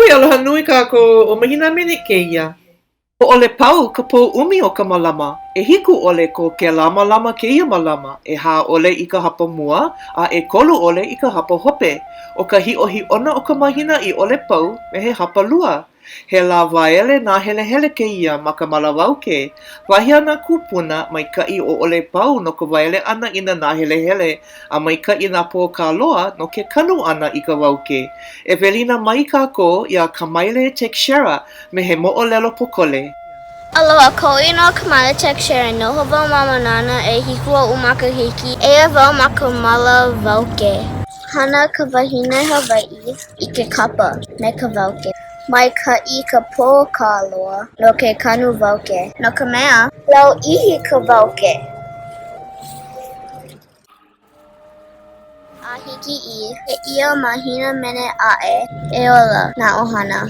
Hui, aloha nui kākou, o mahina mene kēia. O ole pau ka pō umi o ka malama. E hiku ole ko ke lama kēia malama. E hā ole i ka hapa mua, a e kolu ole i ka hapa hope. O ka hi'ohi'ona o ka mahina i ole pau, me he hapa lua. He lā waele nā hele kēia ma ka malawauke. Wahi ana kūpuna maika'i o ole pau no ka waele ana i nā hele, a maika'i nā pō kāloa no ke kanu ana i ka wauke. E welina mai kākou ia Kamaile Texera me he mo'olelo pokole. Aloha, ko ino Kamaile Texera noho wau mamanana e hikua o makahiki ea wau ma ka mala wauke. Hana ka wahine Hawaii I ke kapa me ka wauke. Maika'i ka pō kāloa no ke kanu wauke. No ka mea, lau'ihi ka wauke. A hiki I, he ia mahina mene a'e e ola na 'ohana.